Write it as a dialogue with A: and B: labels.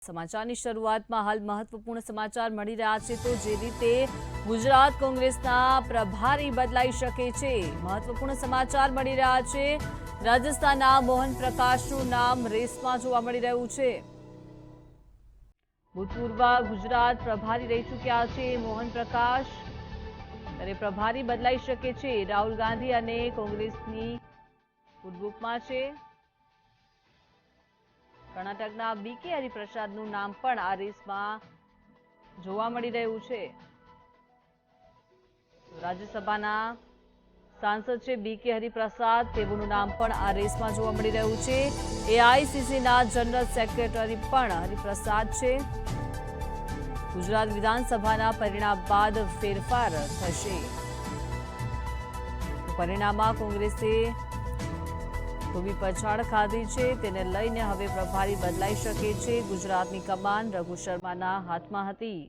A: સમાચારની શરૂઆતમાં હાલ મહત્વપૂર્ણ સમાચાર મળી રહ્યા છે તો જે રીતે ગુજરાત કોંગ્રેસના પ્રભારી બદલાઈ શકે છે। મહત્વપૂર્ણ સમાચાર મળી રહ્યા છે। રાજસ્થાનના મોહન પ્રકાશનું નામ રેસમાં જોવા મળી રહ્યું છે। ભૂતપૂર્વ ગુજરાત પ્રભારી રહી ચૂક્યા છે મોહન પ્રકાશ, ત્યારે પ્રભારી બદલાઈ શકે છે। રાહુલ ગાંધી અને કોંગ્રેસની ગુટબુકમાં છે। કર્ણાટકના બીકે હરિપ્રસાદનું નામ પણ આ રેસમાં જોવા મળી રહ્યું છે। રાજ્યસભાના સાંસદ છે બીકે હરિપ્રસાદ, તેઓનું નામ પણ આ રેસમાં જોવા મળી રહ્યું છે। એઆઈસીસીના જનરલ સેક્રેટરી પણ હરિપ્રસાદ છે। ગુજરાત વિધાનસભાના પરિણામ બાદ ફેરફાર થશે। પરિણામમાં કોંગ્રેસે થોડી પછાડ ખાધી છે, તેને લઈને હવે પ્રભારી બદલાઈ શકે છે। ગુજરાતની કમાન રઘુ શર્માના હાથમાં હતી।